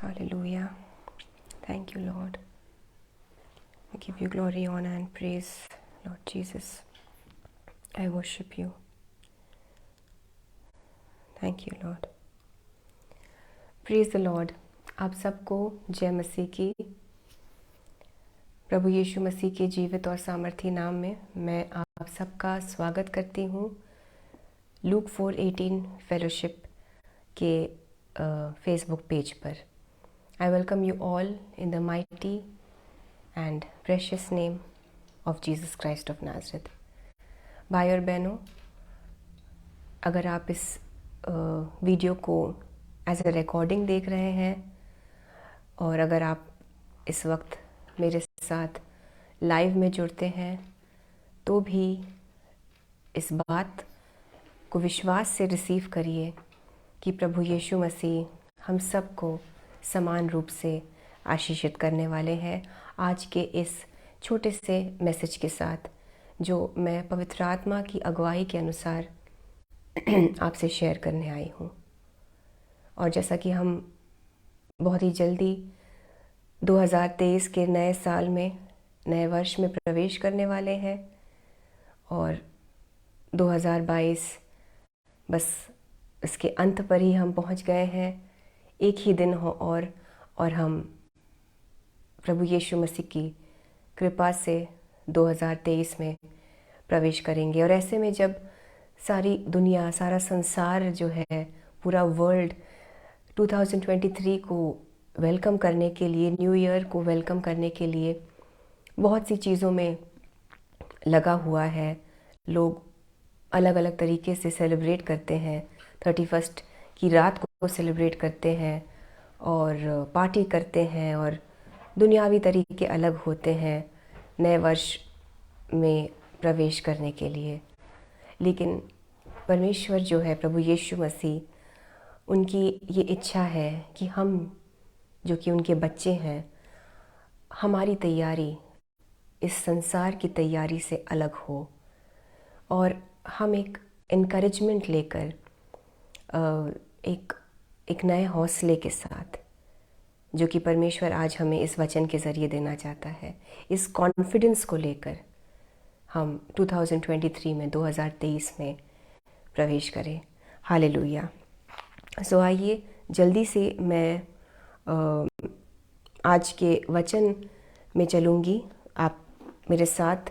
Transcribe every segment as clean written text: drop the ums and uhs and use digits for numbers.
Hallelujah. Thank you, Lord. I give you glory, honor, and praise, Lord Jesus. I worship you. Thank you, Lord. Praise the Lord. आप सबको जय मसीह की। प्रभु यीशु मसीह के जीवित और सामर्थी नाम में मैं आप सबका स्वागत करती हूँ लूक 4:18 फेलोशिप के फेसबुक पेज पर। I welcome you all in the mighty and precious name of Jesus Christ of Nazareth. भाई और बहनों, अगर आप इस वीडियो को एज ए रिकॉर्डिंग देख रहे हैं और अगर आप इस वक्त मेरे साथ लाइव में जुड़ते हैं तो भी इस बात को विश्वास से रिसीव करिए कि प्रभु यीशु मसीह हम सबको समान रूप से आशीषित करने वाले हैं आज के इस छोटे से मैसेज के साथ, जो मैं पवित्र आत्मा की अगुवाई के अनुसार आपसे शेयर करने आई हूँ। और जैसा कि हम बहुत ही जल्दी 2023 के नए साल में, नए वर्ष में प्रवेश करने वाले हैं और 2022 बस इसके अंत पर ही हम पहुंच गए हैं। एक ही दिन हो और हम प्रभु यीशु मसीह की कृपा से 2023 में प्रवेश करेंगे। और ऐसे में जब सारी दुनिया, सारा संसार जो है, पूरा वर्ल्ड 2023 को वेलकम करने के लिए, न्यू ईयर को वेलकम करने के लिए बहुत सी चीज़ों में लगा हुआ है। लोग अलग अलग तरीके से सेलिब्रेट करते हैं, 31st की रात को सेलिब्रेट करते हैं और पार्टी करते हैं और दुनियावी तरीके अलग होते हैं नए वर्ष में प्रवेश करने के लिए। लेकिन परमेश्वर जो है, प्रभु यीशु मसीह, उनकी ये इच्छा है कि हम जो कि उनके बच्चे हैं, हमारी तैयारी इस संसार की तैयारी से अलग हो और हम एक इनकरेजमेंट लेकर एक नए हौसले के साथ, जो कि परमेश्वर आज हमें इस वचन के ज़रिए देना चाहता है, इस कॉन्फिडेंस को लेकर हम 2023 में, 2023 में प्रवेश करें। हालेलुया। सो आइए जल्दी से मैं आज के वचन में चलूँगी। आप मेरे साथ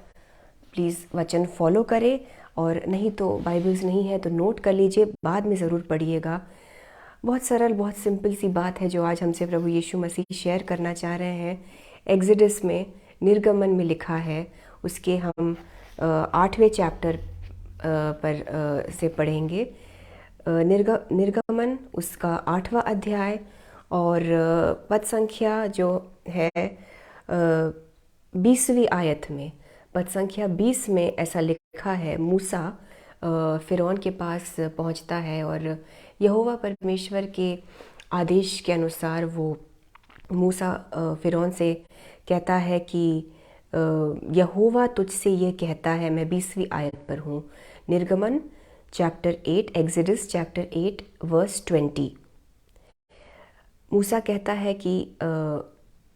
प्लीज़ वचन फॉलो करें, और नहीं तो बाइबल्स नहीं है तो नोट कर लीजिए, बाद में ज़रूर पढ़िएगा। बहुत सरल, बहुत सिंपल सी बात है जो आज हमसे प्रभु यीशु मसीह शेयर करना चाह रहे हैं। एक्सोडस में, निर्गमन में लिखा है, उसके हम 8वें चैप्टर पर से पढ़ेंगे। निर्गमन उसका 8वां अध्याय और पद संख्या जो है 20वीं आयत में, पद संख्या 20 में ऐसा लिखा है, मूसा फ़िरौन के पास पहुंचता है और यहोवा परमेश्वर के आदेश के अनुसार वो मूसा फ़िरौन से कहता है कि यहोवा तुझसे ये कहता है। मैं 20वीं आयत पर हूँ। निर्गमन चैप्टर 8, एक्सोडस चैप्टर 8 वर्स 20। मूसा कहता है कि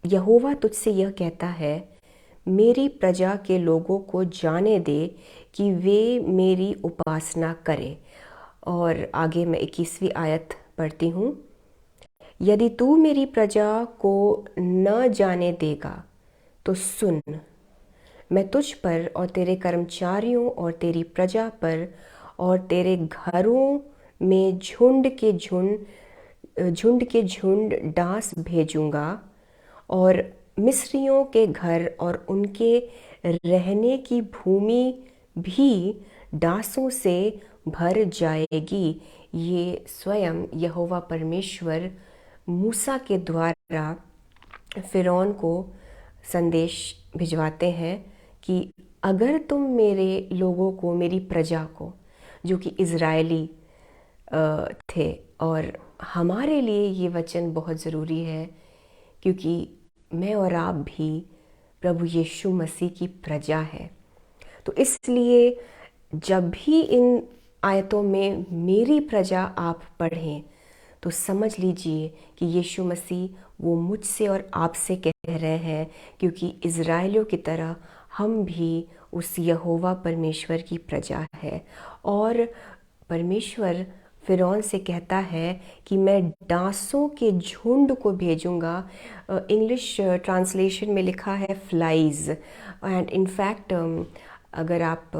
यहोवा तुझसे यह कहता है, मेरी प्रजा के लोगों को जाने दे कि वे मेरी उपासना करें। और आगे मैं 21वीं आयत पढ़ती हूँ। यदि तू मेरी प्रजा को न जाने देगा तो सुन, मैं तुझ पर और तेरे कर्मचारियों और तेरी प्रजा पर और तेरे घरों में झुंड के झुंड डांस भेजूंगा, और मिस्रियों के घर और उनके रहने की भूमि भी डांसों से भर जाएगी। ये स्वयं यहोवा परमेश्वर मूसा के द्वारा फ़िरौन को संदेश भिजवाते हैं कि अगर तुम मेरे लोगों को, मेरी प्रजा को, जो कि इज़राइली थे, और हमारे लिए ये वचन बहुत ज़रूरी है क्योंकि मैं और आप भी प्रभु यीशु मसीह की प्रजा है। तो इसलिए जब भी इन आयतों में मेरी प्रजा आप पढ़ें तो समझ लीजिए कि यीशु मसीह वो मुझसे और आपसे कह रहे हैं, क्योंकि इज़राइलियों की तरह हम भी उस यहोवा परमेश्वर की प्रजा है। और परमेश्वर फ़िरौन से कहता है कि मैं डांसों के झुंड को भेजूंगा। इंग्लिश ट्रांसलेशन में लिखा है फ्लाइज, एंड इनफैक्ट अगर आप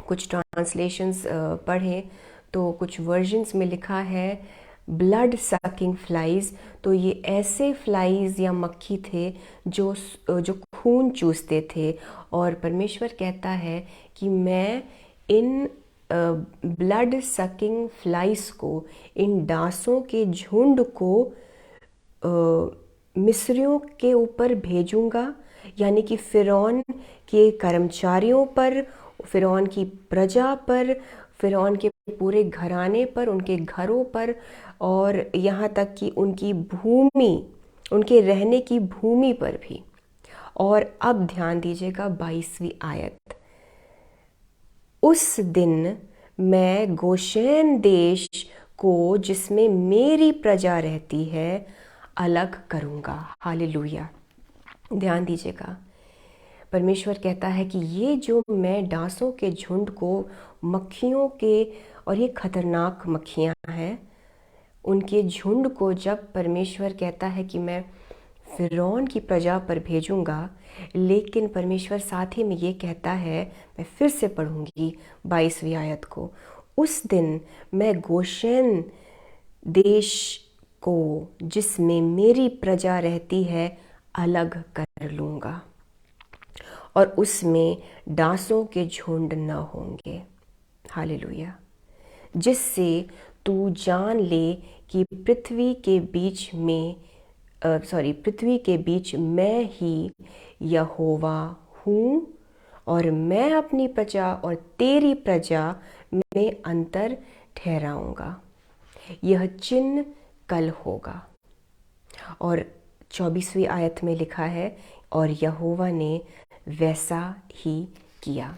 कुछ ट्रांसलेशंस पढ़ें तो कुछ वर्जन्स में लिखा है ब्लड सकिंग फ्लाइज। तो ये ऐसे फ्लाइज या मक्खी थे जो खून चूसते थे। और परमेश्वर कहता है कि मैं इन ब्लड सकिंग फ्लाइज को, इन डांसों के झुंड को मिस्रियों के ऊपर भेजूंगा, यानी कि फ़िरौन के कर्मचारियों पर, फ़िरौन की प्रजा पर, फ़िरौन के पूरे घराने पर, उनके घरों पर, और यहाँ तक कि उनकी भूमि, उनके रहने की भूमि पर भी। और अब ध्यान दीजिएगा 22वीं आयत, उस दिन मैं गोशेन देश को जिसमें मेरी प्रजा रहती है अलग करूँगा। हालेलुया। ध्यान दीजिएगा, परमेश्वर कहता है कि ये जो मैं डांसों के झुंड को, मक्खियों के, और ये खतरनाक मक्खियाँ हैं, उनके झुंड को जब परमेश्वर कहता है कि मैं फ़िरौन की प्रजा पर भेजूंगा, लेकिन परमेश्वर साथ ही में ये कहता है, मैं फिर से पढ़ूंगी 22वीं आयत को, उस दिन मैं गोशेन देश को जिसमें मेरी प्रजा रहती है अलग कर लूँगा, और उसमें डांसों के झुंड न होंगे। हालेलुया। जिससे तू जान ले कि पृथ्वी के बीच मैं ही यहोवा हूँ, और मैं अपनी प्रजा और तेरी प्रजा में अंतर ठहराऊँगा। यह चिन्ह कल होगा। और 24वीं आयत में लिखा है, और यहोवा ने वैसा ही किया।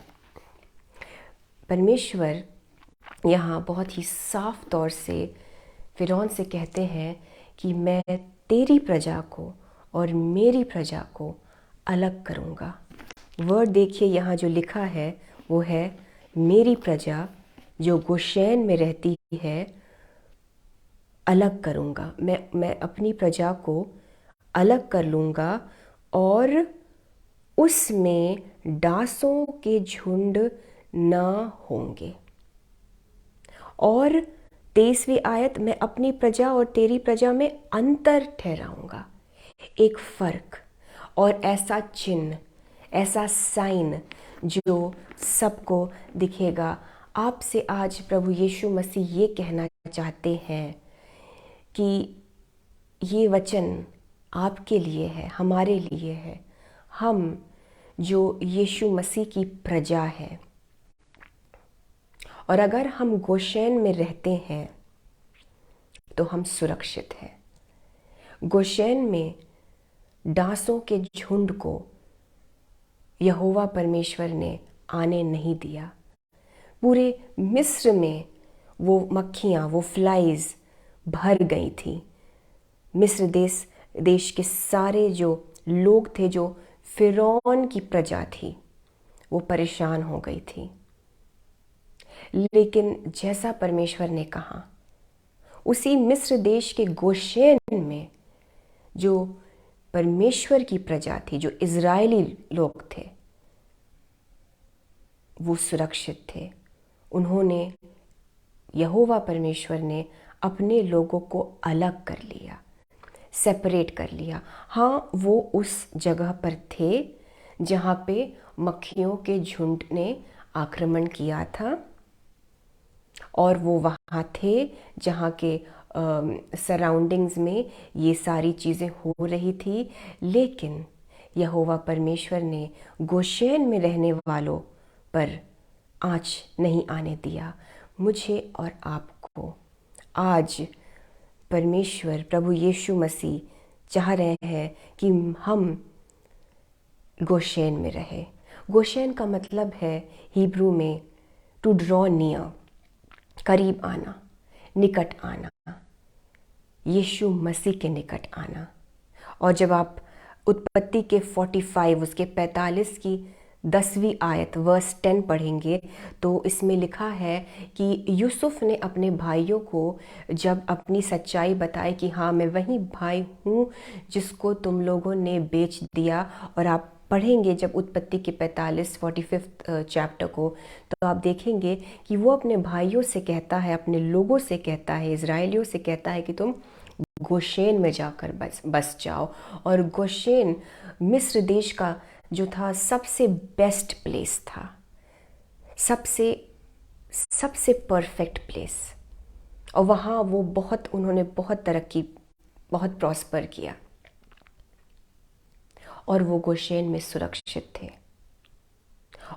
परमेश्वर यहाँ बहुत ही साफ तौर से फ़िरौन से कहते हैं कि मैं तेरी प्रजा को और मेरी प्रजा को अलग करूँगा। वर्ड देखिए, यहाँ जो लिखा है वो है मेरी प्रजा जो गोशेन में रहती है अलग करूँगा। मैं अपनी प्रजा को अलग कर लूँगा, और उसमें डांसों के झुंड न होंगे। और 23वीं आयत, मैं अपनी प्रजा और तेरी प्रजा में अंतर ठहराऊँगा। एक फ़र्क और ऐसा चिन्ह, ऐसा साइन जो सबको दिखेगा। आपसे आज प्रभु यीशु मसीह ये कहना चाहते हैं कि ये वचन आपके लिए है, हमारे लिए है, हम जो यीशु मसीह की प्रजा है। और अगर हम गोशेन में रहते हैं तो हम सुरक्षित हैं। गोशेन में डांसों के झुंड को यहोवा परमेश्वर ने आने नहीं दिया। पूरे मिस्र में वो मक्खियाँ, वो फ्लाइज भर गई थी। मिस्र देश के सारे जो लोग थे, जो फ़िरौन की प्रजा थी, वो परेशान हो गई थी। लेकिन जैसा परमेश्वर ने कहा, उसी मिस्र देश के गोशेन में जो परमेश्वर की प्रजा थी, जो इज़राइली लोग थे, वो सुरक्षित थे। उन्होंने, यहोवा परमेश्वर ने अपने लोगों को अलग कर लिया, सेपरेट कर लिया। हाँ, वो उस जगह पर थे जहाँ पे मक्खियों के झुंड ने आक्रमण किया था, और वो वहाँ थे जहाँ के सराउंडिंग्स में ये सारी चीज़ें हो रही थी। लेकिन यहोवा परमेश्वर ने गोशेन में रहने वालों पर आँच नहीं आने दिया। मुझे और आपको आज परमेश्वर प्रभु यीशु मसीह चाह रहे हैं कि हम गोशेन में रहे। गोशेन का मतलब है हिब्रू में टू ड्रॉ नियर, करीब आना, निकट आना। यीशु मसीह के निकट आना। और जब आप उत्पत्ति के 45 उसके 45 की 10वीं आयत वर्स 10 पढ़ेंगे तो इसमें लिखा है कि यूसुफ ने अपने भाइयों को जब अपनी सच्चाई बताई कि हाँ मैं वही भाई हूँ जिसको तुम लोगों ने बेच दिया, और आप पढ़ेंगे जब उत्पत्ति के 45 चैप्टर को तो आप देखेंगे कि वो अपने भाइयों से कहता है, अपने लोगों से कहता है, इजराइलियों से कहता है कि तुम गोशेन में जाकर बस जाओ। और गोशेन मिस्र देश का जो था सबसे बेस्ट प्लेस था, सबसे सबसे परफेक्ट प्लेस। और वहाँ वो उन्होंने बहुत तरक्की, बहुत प्रॉस्पर किया, और वो गोशेन में सुरक्षित थे।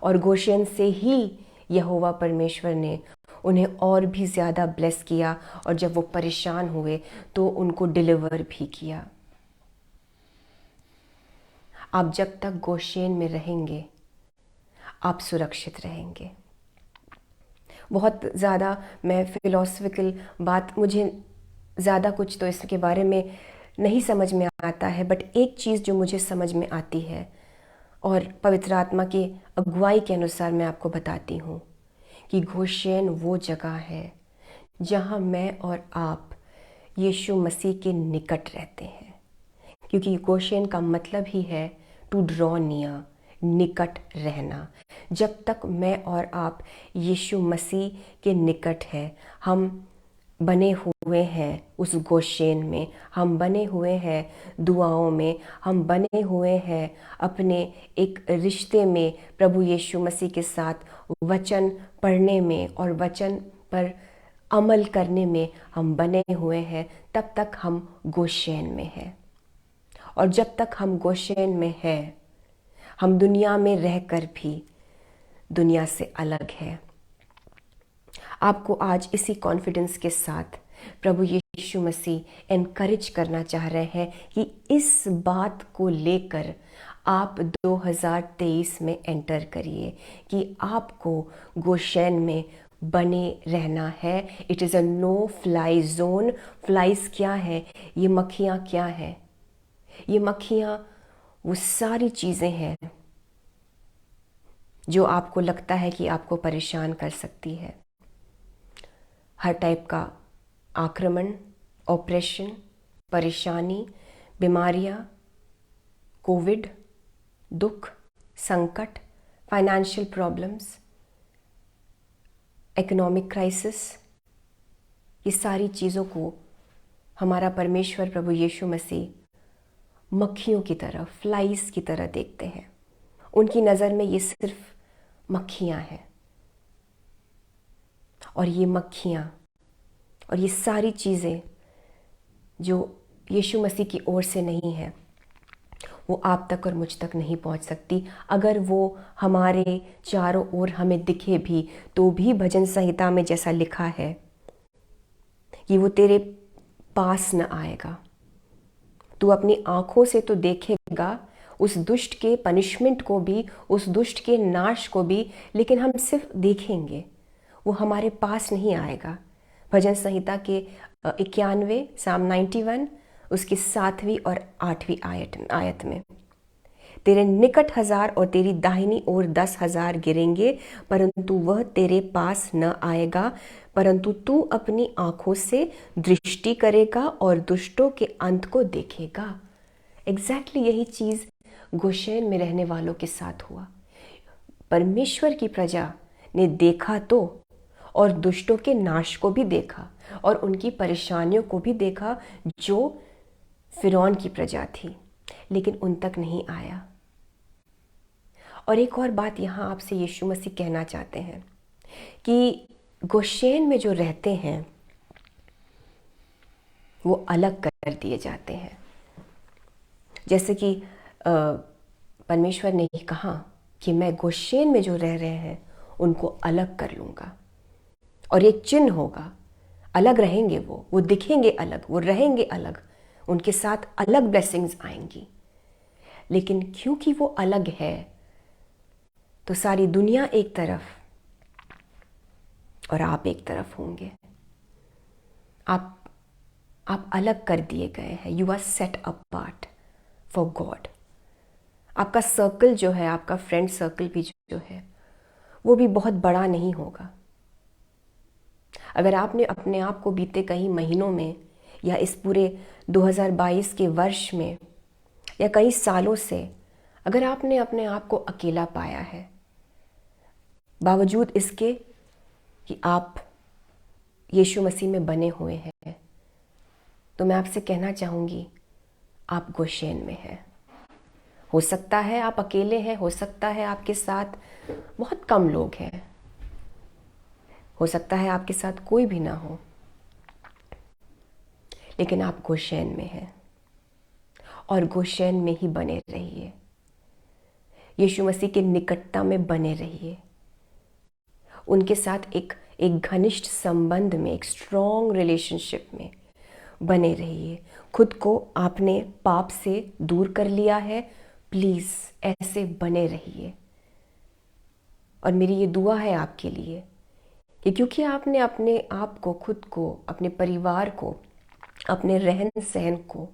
और गोशेन से ही यहोवा परमेश्वर ने उन्हें और भी ज़्यादा ब्लेस किया, और जब वो परेशान हुए तो उनको डिलीवर भी किया। आप जब तक गोशेन में रहेंगे आप सुरक्षित रहेंगे। बहुत ज़्यादा मैं फिलोसफिकल बात, मुझे ज़्यादा कुछ तो इसके बारे में नहीं समझ में आता है, बट एक चीज़ जो मुझे समझ में आती है और पवित्र आत्मा की अगुवाई के अनुसार मैं आपको बताती हूँ कि गोशेन वो जगह है जहाँ मैं और आप यीशु मसीह के निकट रहते हैं। क्योंकि गोशेन का मतलब ही है टू ड्रॉ नियर, निकट रहना। जब तक मैं और आप यीशु मसीह के निकट हैं, हम बने हुए हैं उस गोशेन में, हम बने हुए हैं दुआओं में, हम बने हुए हैं अपने एक रिश्ते में प्रभु यीशु मसीह के साथ, वचन पढ़ने में और वचन पर अमल करने में हम बने हुए हैं, तब तक हम गोशेन में हैं। और जब तक हम गोशेन में हैं, हम दुनिया में रहकर भी दुनिया से अलग है। आपको आज इसी कॉन्फिडेंस के साथ प्रभु यीशु मसीह एनकरेज करना चाह रहे हैं कि इस बात को लेकर आप 2023 में एंटर करिए कि आपको गोशेन में बने रहना है। It is a no fly zone. Flies क्या है? ये मक्खियाँ क्या है? ये मक्खियाँ वो सारी चीज़ें हैं जो आपको लगता है कि आपको परेशान कर सकती है। हर टाइप का आक्रमण, ऑपरेशन, परेशानी, बीमारियाँ, कोविड, दुख, संकट, फाइनेंशियल प्रॉब्लम्स, इकोनॉमिक क्राइसिस, ये सारी चीज़ों को हमारा परमेश्वर प्रभु यीशु मसीह मक्खियों की तरह, फ्लाइज की तरह देखते हैं। उनकी नज़र में ये सिर्फ मक्खियाँ हैं, और ये मक्खियाँ और ये सारी चीज़ें जो यीशु मसीह की ओर से नहीं है, वो आप तक और मुझ तक नहीं पहुंच सकती। अगर वो हमारे चारों ओर हमें दिखे भी तो भी भजन संहिता में जैसा लिखा है कि वो तेरे पास न आएगा। तू अपनी आंखों से तो देखेगा उस दुष्ट के पनिशमेंट को भी, उस दुष्ट के नाश को भी, लेकिन हम सिर्फ देखेंगे, वो हमारे पास नहीं आएगा। भजन संहिता के 91 साम 91 उसकी 7वीं और 8वीं आयत में, तेरे निकट 1000 और तेरी दाहिनी ओर 10,000 गिरेंगे परंतु वह तेरे पास न आएगा, परंतु तू अपनी आंखों से दृष्टि करेगा और दुष्टों के अंत को देखेगा। एग्जैक्टली यही चीज़ गोशेन में रहने वालों के साथ हुआ। परमेश्वर की प्रजा ने देखा तो, और दुष्टों के नाश को भी देखा और उनकी परेशानियों को भी देखा जो फिरौन की प्रजा थी, लेकिन उन तक नहीं आया। और एक और बात यहाँ आपसे यीशु मसीह कहना चाहते हैं कि गोशेन में जो रहते हैं वो अलग कर दिए जाते हैं। जैसे कि परमेश्वर ने ही कहा कि मैं गोशेन में जो रह रहे हैं उनको अलग कर लूँगा, और एक चिन्ह होगा, अलग रहेंगे, वो दिखेंगे अलग, वो रहेंगे अलग, उनके साथ अलग ब्लेसिंग्स आएंगी। लेकिन क्योंकि वो अलग है तो सारी दुनिया एक तरफ और आप एक तरफ होंगे। आप अलग कर दिए गए हैं। You are set apart for God. आपका सर्कल जो है, आपका फ्रेंड सर्कल भी जो है, वो भी बहुत बड़ा नहीं होगा। अगर आपने अपने आप को बीते कई महीनों में या इस पूरे 2022 के वर्ष में या कई सालों से अगर आपने अपने आप को अकेला पाया है, बावजूद इसके कि आप यीशु मसीह में बने हुए हैं, तो मैं आपसे कहना चाहूँगी, आप गोशेन में हैं। हो सकता है आप अकेले हैं, हो सकता है आपके साथ बहुत कम लोग हैं, हो सकता है आपके साथ कोई भी ना हो, लेकिन आप गोशेन में हैं और गोशेन में ही बने रहिए। यीशु मसीह के निकटता में बने रहिए। उनके साथ एक घनिष्ठ संबंध में, एक स्ट्रॉन्ग रिलेशनशिप में बने रहिए। खुद को आपने पाप से दूर कर लिया है, प्लीज़ ऐसे बने रहिए। और मेरी ये दुआ है आपके लिए कि क्योंकि आपने अपने आप को, खुद को, अपने परिवार को, अपने रहन सहन को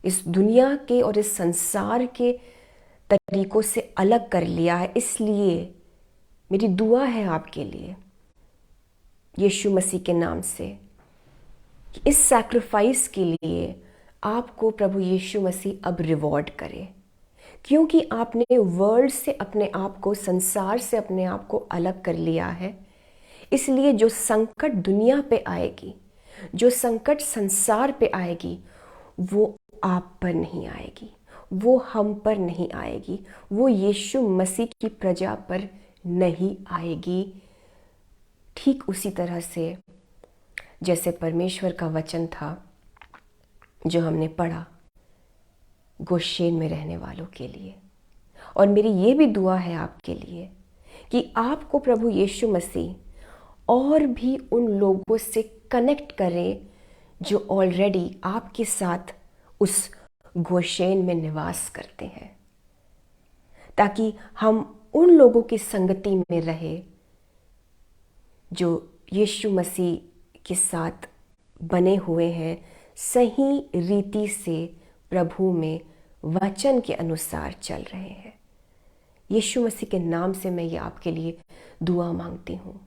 इस दुनिया के और इस संसार के तरीकों से अलग कर लिया है, इसलिए मेरी दुआ है आपके लिए यीशु मसीह के नाम से कि इस सैक्रिफाइस के लिए आपको प्रभु यीशु मसीह अब रिवॉर्ड करे, क्योंकि आपने वर्ल्ड से अपने आप को, संसार से अपने आप को अलग कर लिया है। इसलिए जो संकट दुनिया पे आएगी, जो संकट संसार पे आएगी, वो आप पर नहीं आएगी, वो हम पर नहीं आएगी, वो यीशु मसीह की प्रजा पर नहीं आएगी। ठीक उसी तरह से जैसे परमेश्वर का वचन था जो हमने पढ़ा गोशेन में रहने वालों के लिए। और मेरी ये भी दुआ है आपके लिए कि आपको प्रभु यीशु मसीह और भी उन लोगों से कनेक्ट करे जो ऑलरेडी आपके साथ उस गोशेन में निवास करते हैं, ताकि हम उन लोगों की संगति में रहे जो यीशु मसीह के साथ बने हुए हैं, सही रीति से प्रभु में वचन के अनुसार चल रहे हैं। यीशु मसीह के नाम से मैं ये आपके लिए दुआ मांगती हूँ।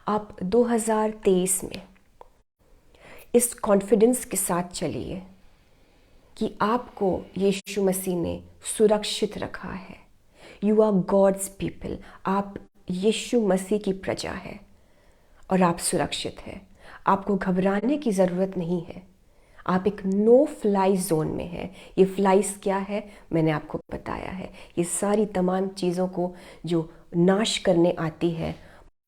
आप 2023 में इस कॉन्फिडेंस के साथ चलिए कि आपको यीशु मसीह ने सुरक्षित रखा है। You are God's people. आप यीशु मसीह की प्रजा है और आप सुरक्षित हैं। आपको घबराने की ज़रूरत नहीं है। आप एक नो फ्लाई जोन में हैं। ये फ्लाइज क्या है मैंने आपको बताया है। ये सारी तमाम चीज़ों को जो नाश करने आती है,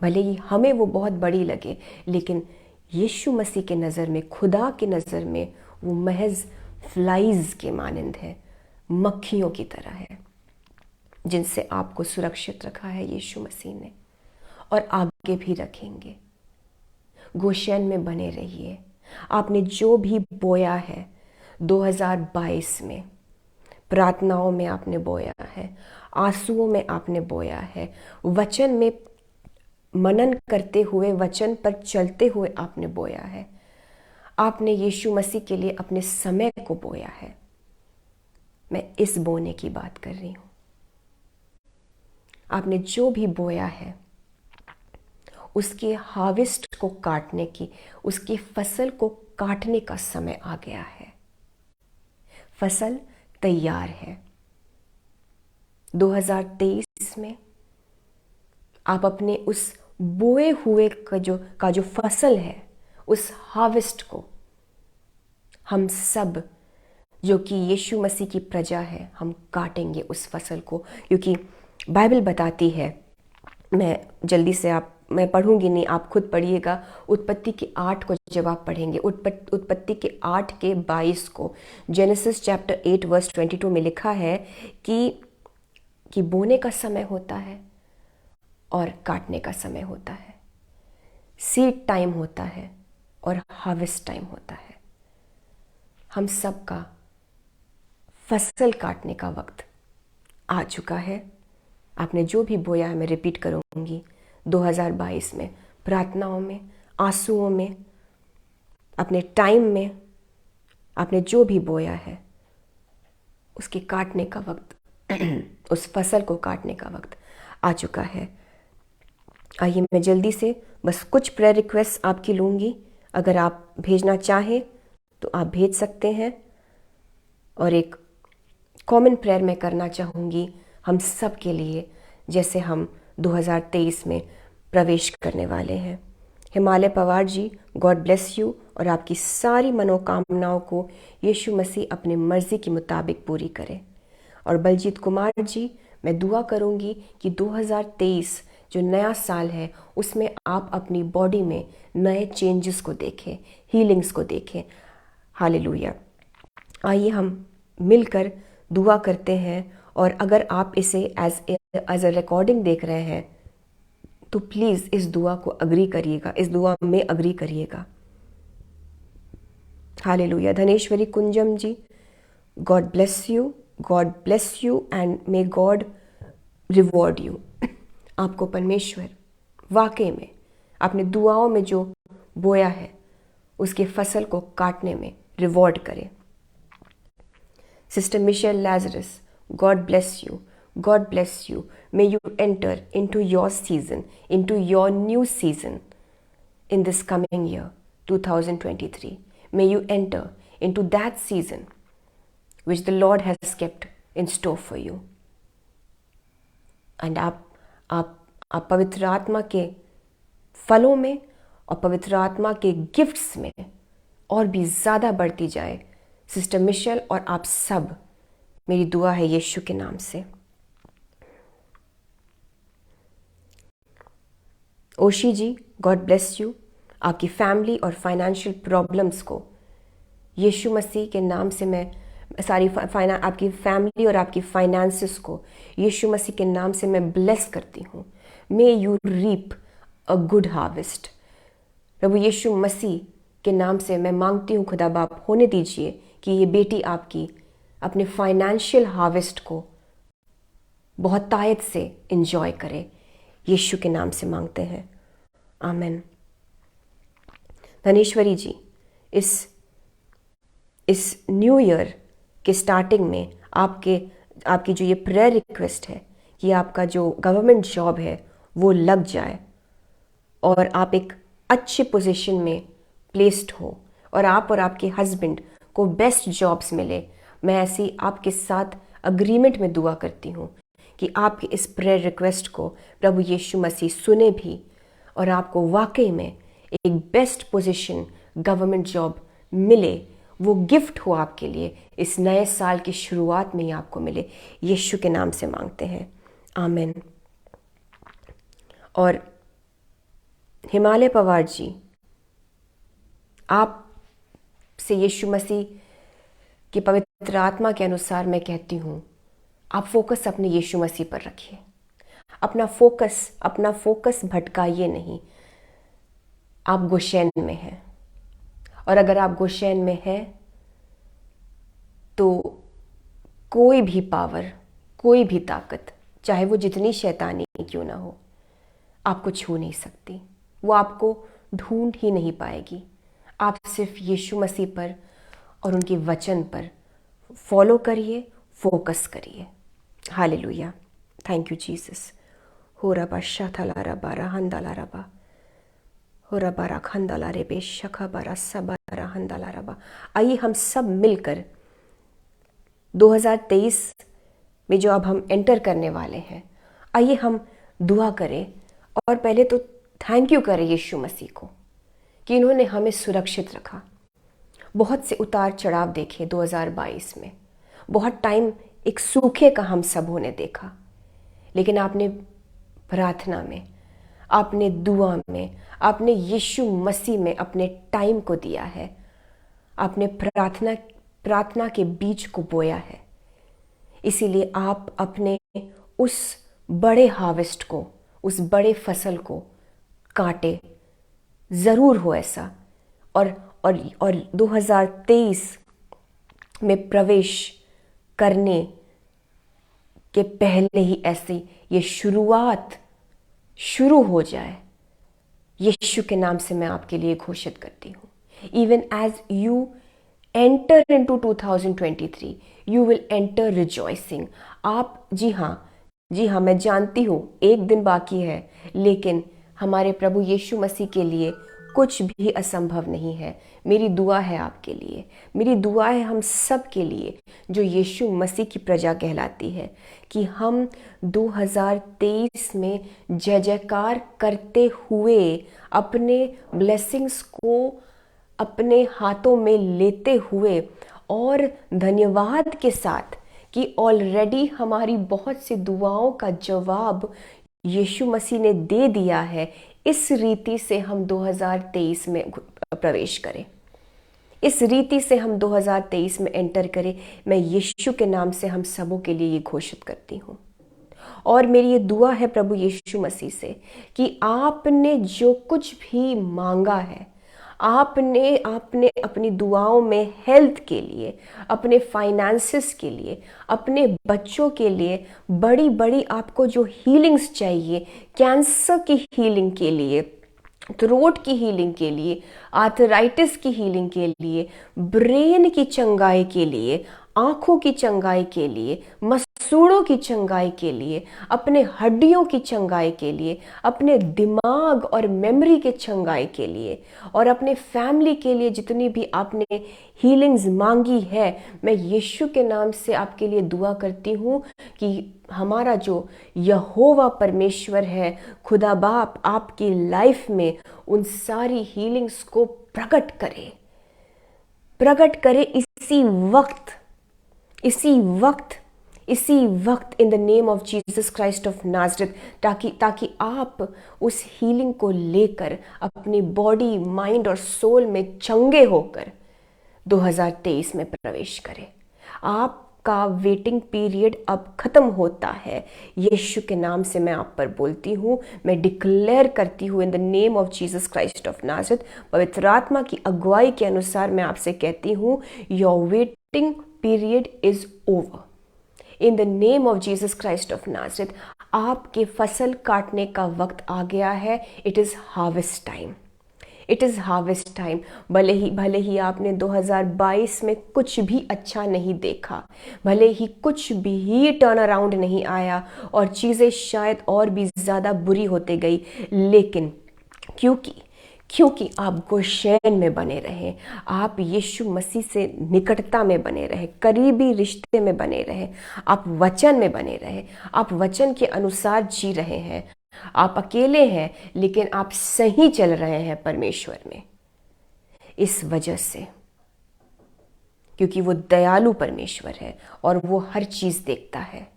भले ही हमें वो बहुत बड़ी लगे, लेकिन यीशु मसीह के नज़र में, खुदा की नज़र में वो महज फ्लाइज के मानंद है, मक्खियों की तरह है, जिनसे आपको सुरक्षित रखा है यीशु मसीह ने, और आगे भी रखेंगे। गोशेन में बने रहिए। आपने जो भी बोया है 2022 में, प्रार्थनाओं में आपने बोया है, आंसुओं में आपने बोया है, वचन में मनन करते हुए, वचन पर चलते हुए आपने बोया है। आपने यीशु मसीह के लिए अपने समय को बोया है। मैं इस बोने की बात कर रही हूँ। आपने जो भी बोया है उसके हार्वेस्ट को काटने की, उसकी फसल को काटने का समय आ गया है। फसल तैयार है। 2023 में आप अपने उस बोए हुए का जो फसल है, उस हार्वेस्ट को हम सब जो कि यीशु मसीह की प्रजा है, हम काटेंगे उस फसल को। क्योंकि बाइबल बताती है, मैं जल्दी से मैं पढ़ूंगी नहीं, आप खुद पढ़िएगा। उत्पत्ति के 8 को जब आप पढ़ेंगे, उत्पत्ति के 8 के 22 को, जेनेसिस चैप्टर 8 वर्स 22 में लिखा है कि बोने का समय होता है और काटने का समय होता है। सीड टाइम होता है और हार्वेस्ट टाइम होता है। हम सब का फसल काटने का वक्त आ चुका है। आपने जो भी बोया है, मैं रिपीट करूंगी, 2022 में प्रार्थनाओं में, आंसुओं में, अपने टाइम में आपने जो भी बोया है उसके काटने का वक्त उस फसल को काटने का वक्त आ चुका है। आइए मैं जल्दी से बस कुछ प्रेयर रिक्वेस्ट आपकी लूँगी। अगर आप भेजना चाहें तो आप भेज सकते हैं। और एक कॉमन प्रेयर मैं करना चाहूँगी हम सब के लिए, जैसे हम 2023 में प्रवेश करने वाले हैं। Himalaya Pawar ji, God bless you और आपकी सारी मनोकामनाओं को यीशु मसीह अपनी मर्जी के मुताबिक पूरी करे। और बलजीत कुमार जी, मैं दुआ करूँगी कि 2023 जो नया साल है उसमें आप अपनी बॉडी में नए चेंजेस को देखें, हीलिंग्स को देखें। हालेलुया। आइए हम मिलकर दुआ करते हैं। और अगर आप इसे एज अ रिकॉर्डिंग देख रहे हैं तो प्लीज़ इस दुआ को अग्री करिएगा, इस दुआ में अग्री करिएगा। Hallelujah. Dhaneshwari Kunjam ji, God bless you and may God reward you. आपको परमेश्वर वाकई में आपने दुआओं में जो बोया है उसके फसल को काटने में रिवॉर्ड करे। Sister Michelle Lazarus, God bless you. May you enter into your season, into your new season in this coming year 2023. May you enter into that season which the Lord has kept in store for you. And आप पवित्र आत्मा के फलों में और पवित्र आत्मा के गिफ्ट्स में और भी ज़्यादा बढ़ती जाए। सिस्टर मिशेल और आप सब, मेरी दुआ है यीशु के नाम से। ओशी जी, गॉड ब्लेस यू। आपकी फैमिली और फाइनेंशियल प्रॉब्लम्स को यीशु मसीह के नाम से मैं आपकी फैमिली और आपकी फाइनेंसेस को यीशु मसीह के नाम से मैं ब्लेस करती हूँ। May you reap a good harvest. प्रभु यीशु मसीह के नाम से मैं मांगती हूँ खुदा बाप, होने दीजिए कि ये बेटी आपकी अपने फाइनेंशियल हार्वेस्ट को बहुत तायत से इंजॉय करे। यीशु के नाम से मांगते हैं, आमीन। धनेश्वरी जी, इस न्यू ईयर के स्टार्टिंग में आपकी जो ये प्रेयर रिक्वेस्ट है कि आपका जो गवर्नमेंट जॉब है वो लग जाए और आप एक अच्छी पोजीशन में प्लेस्ड हो और आप और आपके हस्बैंड को बेस्ट जॉब्स मिले। मैं ऐसी आपके साथ अग्रीमेंट में दुआ करती हूँ कि आपकी इस प्रेयर रिक्वेस्ट को प्रभु यीशु मसीह सुने भी और आपको वाकई में एक बेस्ट पोजीशन गवर्नमेंट जॉब मिले। वो गिफ्ट हो आपके लिए, इस नए साल की शुरुआत में ही आपको मिले। यीशु के नाम से मांगते हैं, आमीन। और हिमालय पवार जी, आप से यीशु मसीह की पवित्र आत्मा के अनुसार मैं कहती हूँ, आप फोकस अपने यीशु मसीह पर रखिए। अपना फोकस भटकाइए नहीं। आप गोशेन में हैं और अगर आप गोशेन में हैं तो कोई भी पावर, कोई भी ताकत, चाहे वो जितनी शैतानी क्यों ना हो, आपको छू नहीं सकती। वो आपको ढूंढ ही नहीं पाएगी। आप सिर्फ यीशु मसीह पर और उनके वचन पर फॉलो करिए, फोकस करिए। हालेलुया। Thank you Jesus. हो रबा शाथला रबा रहंदला रबा, हो रबा रखंदला रे बेशखा बरा सबा रहंदला रबा। आइए हम सब मिलकर 2023 में जो अब हम एंटर करने वाले हैं, आइए हम दुआ करें और पहले तो थैंक यू करें यीशु मसीह को कि इन्होंने हमें सुरक्षित रखा। बहुत से उतार चढ़ाव देखे 2022 में, बहुत टाइम एक सूखे का हम सबों ने देखा, लेकिन आपने प्रार्थना में, आपने दुआ में, आपने यीशु मसीह में अपने टाइम को दिया है। आपने प्रार्थना के बीज को बोया है। इसीलिए आप अपने उस बड़े हार्वेस्ट को, उस बड़े फसल को काटे। ज़रूर हो ऐसा। और 2023 में प्रवेश करने के पहले ही ऐसी ये शुरुआत शुरू हो जाए। यीशु के नाम से मैं आपके लिए घोषित करती हूँ, Even as you enter into 2023, you will enter rejoicing. आप जी हाँ, मैं जानती हूँ एक दिन बाकी है, लेकिन हमारे प्रभु यीशु मसीह के लिए कुछ भी असंभव नहीं है। मेरी दुआ है आपके लिए, मेरी दुआ है हम सब के लिए जो यीशु मसीह की प्रजा कहलाती है, कि हम 2023 में जय जयकार करते हुए अपने ब्लेसिंग्स को अपने हाथों में लेते हुए और धन्यवाद के साथ कि ऑलरेडी हमारी बहुत सी दुआओं का जवाब यीशु मसीह ने दे दिया है, इस रीति से हम 2023 में प्रवेश करें, इस रीति से हम 2023 में एंटर करें। मैं यीशु के नाम से हम सबों के लिए ये घोषित करती हूँ। और मेरी ये दुआ है प्रभु यीशु मसीह से कि आपने जो कुछ भी मांगा है, आपने अपनी दुआओं में हेल्थ के लिए, अपने फाइनेंसेस के लिए, अपने बच्चों के लिए बड़ी बड़ी आपको जो हीलिंग्स चाहिए, कैंसर की हीलिंग के लिए, थ्रोट की हीलिंग के लिए, आर्थराइटिस की हीलिंग के लिए, ब्रेन की चंगाई के लिए, आंखों की चंगाई के लिए, मसूड़ों की चंगाई के लिए, अपने हड्डियों की चंगाई के लिए, अपने दिमाग और मेमोरी के चंगाई के लिए, और अपने फैमिली के लिए जितनी भी आपने हीलिंग्स मांगी है, मैं यीशु के नाम से आपके लिए दुआ करती हूँ कि हमारा जो यहोवा परमेश्वर है, खुदा बाप आपकी लाइफ में उन सारी हीलिंग्स को प्रकट करे इसी वक्त इन the name of Jesus Christ of Nazareth, ताकि आप उस हीलिंग को लेकर अपनी बॉडी, माइंड और सोल में चंगे होकर 2023 में प्रवेश करें। आपका वेटिंग पीरियड अब खत्म होता है। यीशु के नाम से मैं आप पर बोलती हूँ, मैं डिक्लेयर करती हूँ इन the name of Jesus Christ of Nazareth, पवित्र आत्मा की अगुवाई के अनुसार मैं आपसे कहती हूँ, your waiting period is over in the name of Jesus Christ of Nazareth. आपके फसल काटने का वक्त आ गया है। It is harvest time, it is harvest time. भले ही आपने 2022 में कुछ भी अच्छा नहीं देखा, भले ही कुछ भी टर्न अराउंड नहीं आया और चीजें शायद और भी ज्यादा बुरी होते गई, लेकिन क्योंकि आप गोशेन में बने रहे, आप यीशु मसीह से निकटता में बने रहे, करीबी रिश्ते में बने रहे, आप वचन में बने रहे, आप वचन के अनुसार जी रहे हैं, आप अकेले हैं लेकिन आप सही चल रहे हैं परमेश्वर में, इस वजह से, क्योंकि वो दयालु परमेश्वर है और वो हर चीज देखता है,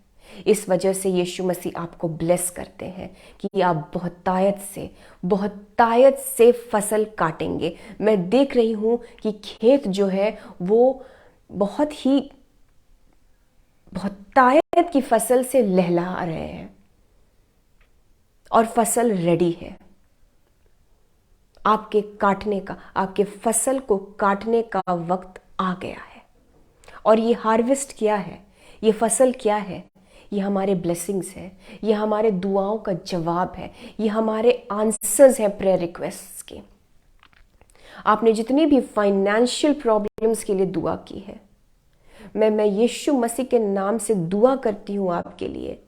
इस वजह से यीशु मसीह आपको ब्लेस करते हैं कि आप बहुतायत से फसल काटेंगे। मैं देख रही हूं कि खेत जो है वो बहुतायत की फसल से लहला रहे हैं और फसल रेडी है आपके फसल को काटने का वक्त आ गया है। और ये हार्वेस्ट क्या है, ये फसल क्या है? ये हमारे ब्लेसिंग्स है, ये हमारे दुआओं का जवाब है, ये हमारे आंसर्स हैं प्रेयर रिक्वेस्ट्स के। आपने जितनी भी फाइनेंशियल प्रॉब्लम्स के लिए दुआ की है, मैं यीशु मसीह के नाम से दुआ करती हूं आपके लिए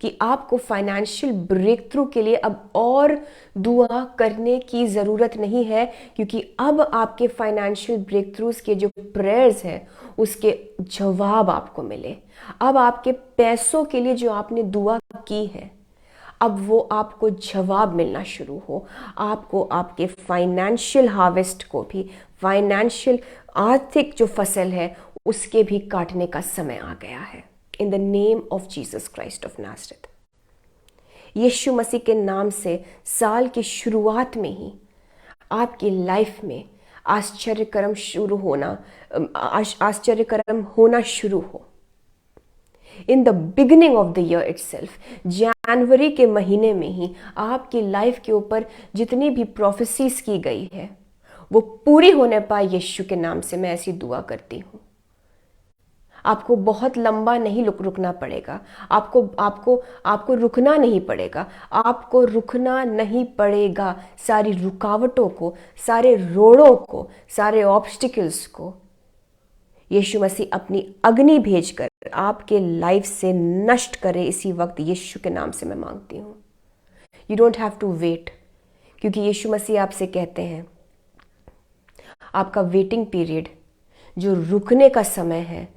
कि आपको फाइनेंशियल ब्रेक थ्रू के लिए अब और दुआ करने की ज़रूरत नहीं है, क्योंकि अब आपके फाइनेंशियल ब्रेक थ्रूज के जो प्रेयर्स हैं उसके जवाब आपको मिले। अब आपके पैसों के लिए जो आपने दुआ की है, अब वो आपको जवाब मिलना शुरू हो। आपको आपके फाइनेंशियल हार्वेस्ट को भी, फाइनेंशियल आर्थिक जो फसल है उसके भी काटने का समय आ गया है। In the name of Jesus Christ of Nazareth, Yeshu Masih के नाम से साल की शुरुआत में ही आपकी लाइफ में आश्चर्यकर्म होना शुरू हो। In the beginning of the year itself, जनवरी के महीने में ही आपकी लाइफ के ऊपर जितनी भी प्रोफेसीज की गई है वो पूरी होने पाए। यीशु के नाम से मैं ऐसी दुआ करती हूँ। आपको बहुत लंबा नहीं रुकना पड़ेगा, आपको आपको आपको रुकना नहीं पड़ेगा, आपको रुकना नहीं पड़ेगा। सारी रुकावटों को, सारे रोड़ों को, सारे ऑब्स्टिकल्स को यीशु मसीह अपनी अग्नि भेजकर आपके लाइफ से नष्ट करे इसी वक्त, यीशु के नाम से मैं मांगती हूँ। You don't have to wait, क्योंकि यीशु मसीह आपसे कहते हैं आपका वेटिंग पीरियड, जो रुकने का समय है,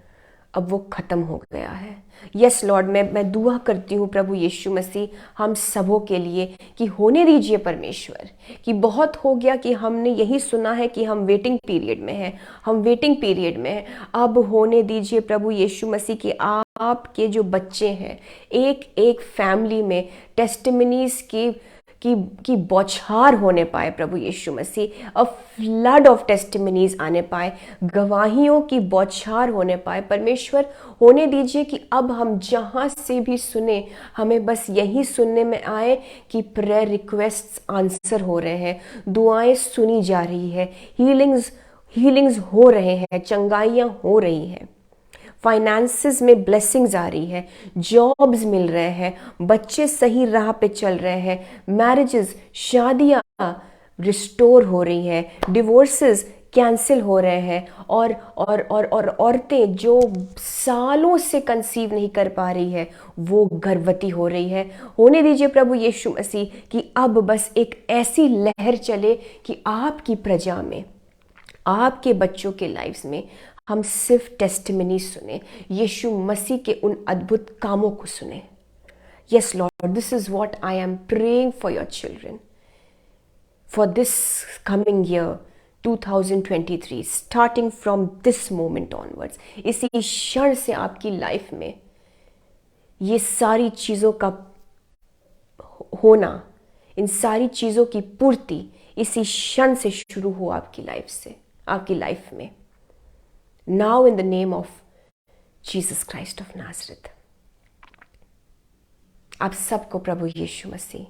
अब वो खत्म हो गया है। यस लॉर्ड, मैं दुआ करती हूँ प्रभु यीशु मसीह हम सबों के लिए कि होने दीजिए परमेश्वर, कि बहुत हो गया कि हमने यही सुना है कि हम वेटिंग पीरियड में हैं, हम वेटिंग पीरियड में हैं। अब होने दीजिए प्रभु यीशु मसीह कि आपके जो बच्चे हैं, एक एक फैमिली में टेस्टिमनीज की बौछार होने पाए प्रभु यीशु मसीह, अ फ्लड ऑफ टेस्टिमनीज आने पाए, गवाहियों की बौछार होने पाए। परमेश्वर होने दीजिए कि अब हम जहाँ से भी सुने, हमें बस यही सुनने में आए कि प्रेयर रिक्वेस्ट्स आंसर हो रहे हैं, दुआएं सुनी जा रही है, हीलिंग्स हो रहे हैं, चंगाइयाँ हो रही हैं, फाइनेंसेस में ब्लेसिंग्स आ रही है, जॉब्स मिल रहे हैं, बच्चे सही राह पे चल रहे हैं, मैरिजेस, शादियां रिस्टोर हो रही हैं, डिवोर्सेस कैंसिल हो रहे हैं, और औरतें जो सालों से कंसीव नहीं कर पा रही है वो गर्भवती हो रही है। होने दीजिए प्रभु यीशु मसीह कि अब बस एक ऐसी लहर चले कि आपकी प्रजा में, आपके बच्चों के लाइफ्स में हम सिर्फ टेस्टिमनी सुने, यीशु मसीह के उन अद्भुत कामों को सुने। Yes Lord, this is what I am praying for your children for this coming year 2023, starting from this moment onwards. इसी क्षण से आपकी लाइफ में ये सारी चीज़ों का होना, इन सारी चीज़ों की पूर्ति इसी क्षण से शुरू हो आपकी लाइफ से, आपकी लाइफ में। Now in the name of Jesus Christ of Nazareth, आप सबको प्रभु यीशु मसीह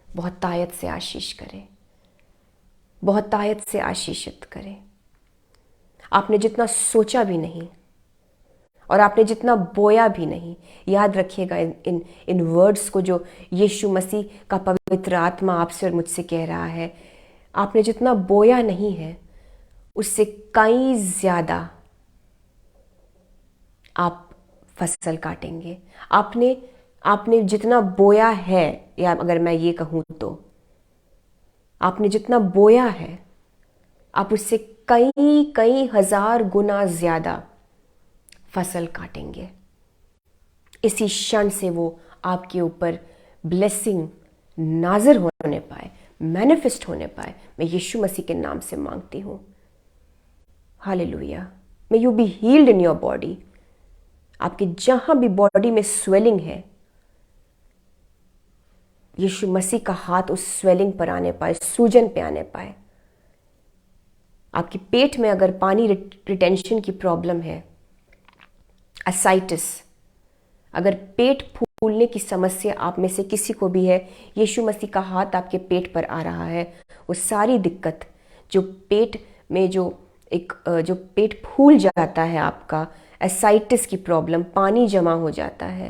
बहुत तायत से आशीष करे, बहुत तायत से आशीषित करे। आपने जितना सोचा भी नहीं और आपने जितना बोया भी नहीं, याद रखिएगा इन वर्ड्स को जो यीशु मसीह का पवित्र आत्मा आपसे और मुझसे कह रहा है। आपने जितना बोया नहीं है उससे कई ज़्यादा आप फसल काटेंगे। आपने जितना बोया है, या अगर मैं ये कहूँ तो आपने जितना बोया है, आप उससे कई हजार गुना ज़्यादा फसल काटेंगे। इसी क्षण से वो आपके ऊपर ब्लेसिंग नाज़िर होने पाए, मैनिफेस्ट होने पाए, मैं यीशु मसीह के नाम से मांगती हूँ। Hallelujah. May you be healed in your body. आपके जहां भी बॉडी में स्वेलिंग है, यीशु मसीह का हाथ उस स्वेलिंग पर आने पाए, सूजन पे आने पाए। आपके पेट में अगर पानी रिटेंशन की प्रॉब्लम है, असाइटिस, अगर पेट फूलने की समस्या आप में से किसी को भी है, यीशु मसीह का हाथ आपके पेट पर आ रहा है। वो सारी दिक्कत जो पेट में जो पेट फूल जाता है, आपका एसाइटिस की प्रॉब्लम, पानी जमा हो जाता है,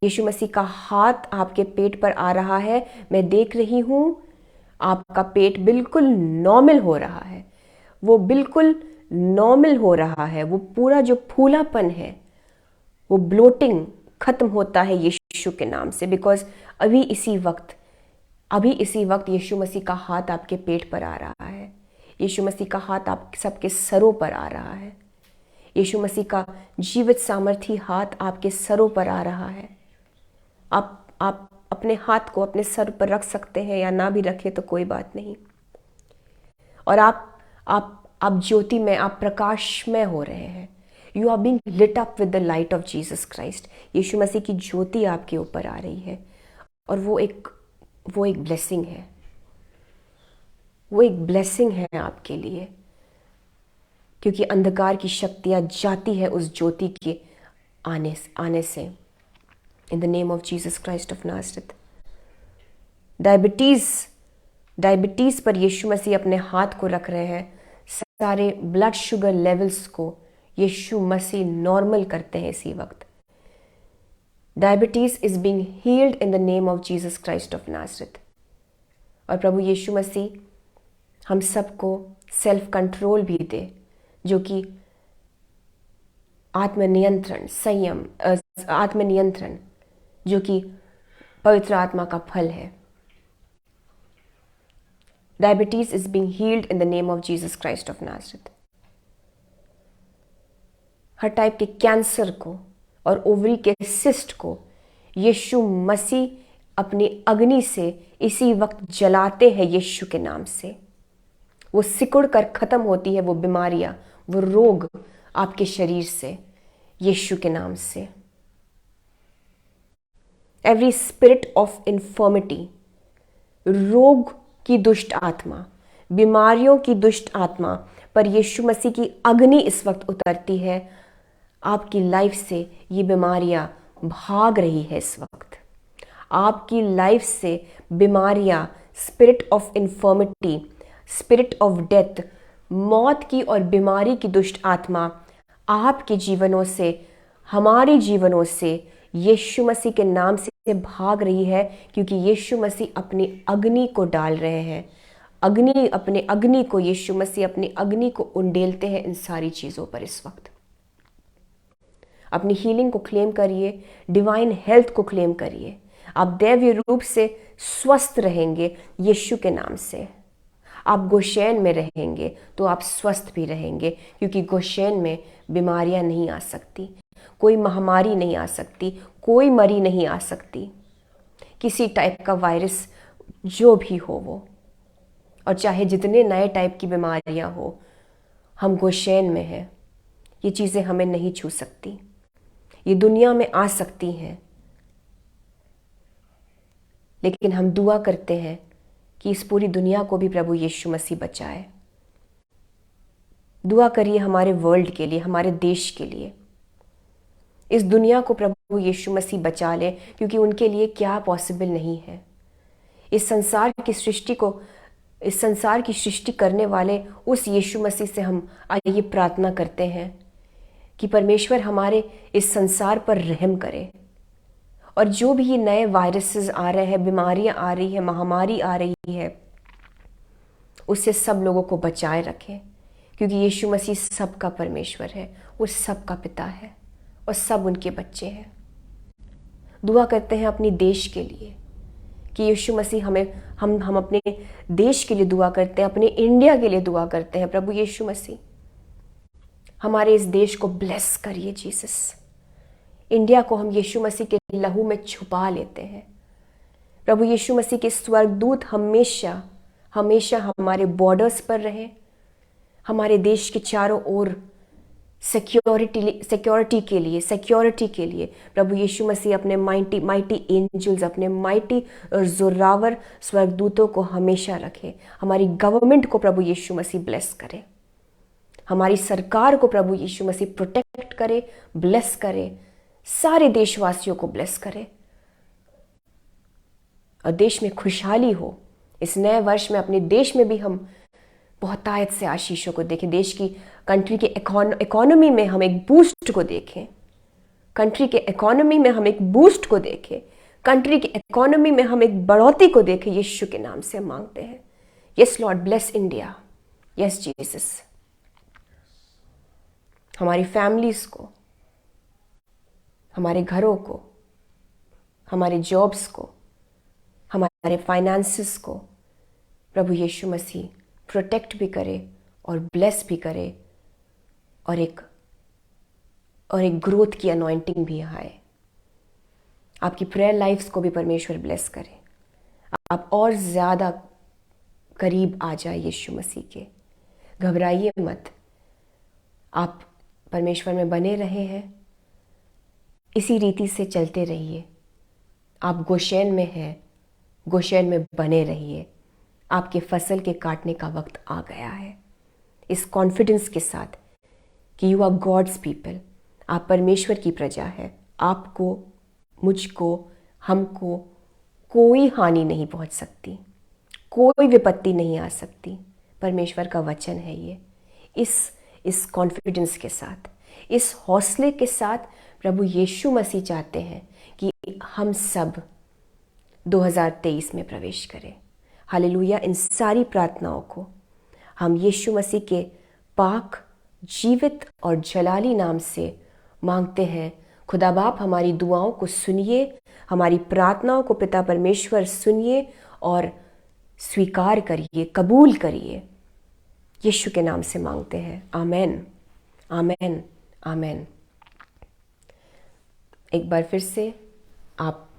यीशु मसीह का हाथ आपके पेट पर आ रहा है। मैं देख रही हूं आपका पेट बिल्कुल नॉर्मल हो रहा है, वो बिल्कुल नॉर्मल हो रहा है। वो पूरा जो फूलापन है, वो ब्लोटिंग खत्म होता है यीशु के नाम से। बिकॉज अभी इसी वक्त यीशु मसीह का हाथ आपके पेट पर आ रहा है, यीशु मसीह का हाथ आप सबके सरों पर आ रहा है, यीशु मसीह का जीवित सामर्थी हाथ आपके सरों पर आ रहा है। आप अपने हाथ को अपने सर पर रख सकते हैं या ना भी रखें तो कोई बात नहीं। और आप ज्योति में, आप प्रकाश में हो रहे हैं। You are being lit up with the light of Jesus Christ. Yeshu Masih की ज्योति आपके ऊपर आ रही है, और वो एक ब्लेसिंग है, वो एक ब्लेसिंग है आपके लिए, क्योंकि अंधकार की शक्तियां जाती है उस ज्योति के आने से। इन the name of Jesus Christ of Nazareth. Diabetes पर यीशु मसीह अपने हाथ को रख रहे हैं। सारे ब्लड शुगर लेवल्स को यीशु मसीह नॉर्मल करते हैं इसी वक्त। Diabetes is being healed in the name of Jesus Christ of नासरत। और प्रभु यीशु मसीह हम सबको सेल्फ कंट्रोल भी दे, जो कि आत्मनियंत्रण, संयम, आत्मनियंत्रण जो कि पवित्र आत्मा का फल है। Diabetes is being healed in the name of Jesus Christ of Nazareth. Her type के कैंसर को और ओवरी के सिस्ट को यीशु मसीह अपनी अग्नि से इसी वक्त जलाते हैं यीशु के नाम से। वो सिकुड़ कर खत्म होती है वो बीमारियां, वो रोग आपके शरीर से, यीशु के नाम से। एवरी स्पिरिट ऑफ इन्फर्मिटी, रोग की दुष्ट आत्मा, बीमारियों की दुष्ट आत्मा पर यीशु मसीह की अग्नि इस वक्त उतरती है। आपकी लाइफ से ये बीमारियां भाग रही है इस वक्त। आपकी लाइफ से बीमारियां, spirit of infirmity, spirit of death, मौत की और बीमारी की दुष्ट आत्मा आपके जीवनों से, हमारे जीवनों से यीशु मसीह के नाम से भाग रही है, क्योंकि यीशु मसीह अपनी अग्नि को डाल रहे हैं। अपने अग्नि को, यीशु मसीह अपनी अग्नि को उंडेलते हैं इन सारी चीज़ों पर इस वक्त। अपनी हीलिंग को क्लेम करिए, डिवाइन हेल्थ को क्लेम करिए। आप दैवीय रूप से स्वस्थ रहेंगे यीशु के नाम से। आप गोशेन में रहेंगे तो आप स्वस्थ भी रहेंगे, क्योंकि गोशेन में बीमारियां नहीं आ सकती, कोई महामारी नहीं आ सकती, कोई मरी नहीं आ सकती, किसी टाइप का वायरस जो भी हो वो, और चाहे जितने नए टाइप की बीमारियां हो, हम गोशेन में हैं। ये चीज़ें हमें नहीं छू सकती, ये दुनिया में आ सकती हैं, लेकिन हम दुआ करते हैं कि इस पूरी दुनिया को भी प्रभु यीशु मसीह बचाए। दुआ करिए हमारे वर्ल्ड के लिए, हमारे देश के लिए। इस दुनिया को प्रभु यीशु मसीह बचा ले, क्योंकि उनके लिए क्या पॉसिबल नहीं है। इस संसार की सृष्टि करने वाले उस यीशु मसीह से हम आइए प्रार्थना करते हैं कि परमेश्वर हमारे इस संसार पर रहम करे, और जो भी ये नए वायरसेस आ रहे हैं, बीमारियां आ रही है, महामारी आ रही है, उससे सब लोगों को बचाए रखें, क्योंकि यीशु मसीह सबका परमेश्वर है, वो सबका पिता है और सब उनके बच्चे हैं। दुआ करते हैं अपनी देश के लिए कि यीशु मसीह हम अपने देश के लिए दुआ करते हैं, अपने इंडिया के लिए दुआ करते हैं। प्रभु यीशु मसीह हमारे इस देश को ब्लेस करिए जीसस। इंडिया को हम यीशु मसीह के लहू में छुपा लेते हैं। प्रभु यीशु मसीह के स्वर्गदूत हमेशा हमेशा हमारे बॉर्डर्स पर रहे, हमारे देश के चारों ओर सिक्योरिटी के लिए प्रभु यीशु मसीह अपने माइटी एंजल्स, अपने माइटी जोरावर स्वर्गदूतों को हमेशा रखे। हमारी गवर्नमेंट को प्रभु यीशु मसीह ब्लेस करे, हमारी सरकार को प्रभु यीशु मसीह प्रोटेक्ट करे, ब्लेस करे, सारे देशवासियों को ब्लेस करे, और देश में खुशहाली हो। इस नए वर्ष में अपने देश में भी हम बहुतायत से आशीषों को देखें। देश की, कंट्री के इकोनॉमी में हम एक बूस्ट को देखें, कंट्री के इकोनॉमी में हम एक बूस्ट को देखें, कंट्री के इकोनॉमी में हम एक बढ़ोतरी को देखें। यीशु के नाम से हम मांगते हैं। Yes Lord, bless India. Yes Jesus. हमारी फैमिलीज को, हमारे घरों को, हमारे जॉब्स को, हमारे फाइनेंसेस को प्रभु यीशु मसीह प्रोटेक्ट भी करे और ब्लेस भी करे, और एक ग्रोथ की अनॉइंटिंग भी आए। आपकी प्रेयर लाइफ्स को भी परमेश्वर ब्लेस करे। आप और ज़्यादा करीब आ जाए यीशु मसीह के। घबराइए मत, आप परमेश्वर में बने रहे हैं, इसी रीति से चलते रहिए। आप गोशेन में हैं, गोशेन में बने रहिए। आपके फसल के काटने का वक्त आ गया है, इस कॉन्फिडेंस के साथ कि यू आर गॉड्स पीपल। आप परमेश्वर की प्रजा है। आपको, मुझको, हमको कोई हानि नहीं पहुंच सकती, कोई विपत्ति नहीं आ सकती। परमेश्वर का वचन है ये। इस कॉन्फिडेंस के साथ, इस हौसले के साथ प्रभु यीशु मसीह चाहते हैं कि हम सब 2023 में प्रवेश करें। हालेलुया। इन सारी प्रार्थनाओं को हम यीशु मसीह के पाक, जीवित और जलाली नाम से मांगते हैं। खुदा बाप हमारी दुआओं को सुनिए, हमारी प्रार्थनाओं को पिता परमेश्वर सुनिए और स्वीकार करिए, कबूल करिए। यीशु के नाम से मांगते हैं। आमेन, आमेन, आमेन। एक बार फिर से आप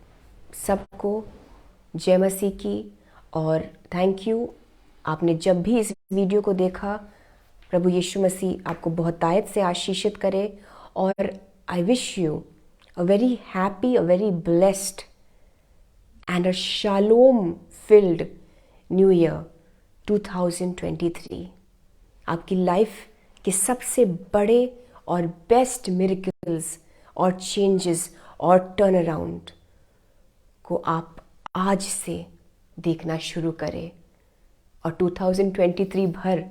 सबको जय मसीह की और थैंक यू। आपने जब भी इस वीडियो को देखा, प्रभु यीशु मसीह आपको बहुतायत से आशीषित करे और I wish you a very happy, a very blessed and a shalom field new year 2023। आपकी लाइफ के सबसे बड़े और बेस्ट मिरेकल्स और चेंजेस और टर्न अराउंड को आप आज से देखना शुरू करें और 2023 भर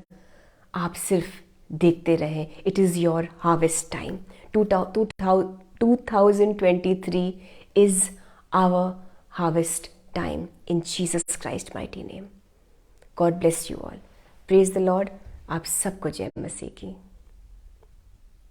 आप सिर्फ देखते रहें। It is your harvest time. 2023 is our harvest time in Jesus Christ mighty name. God bless you all. Praise the Lord. आप सबको जय मसीह की।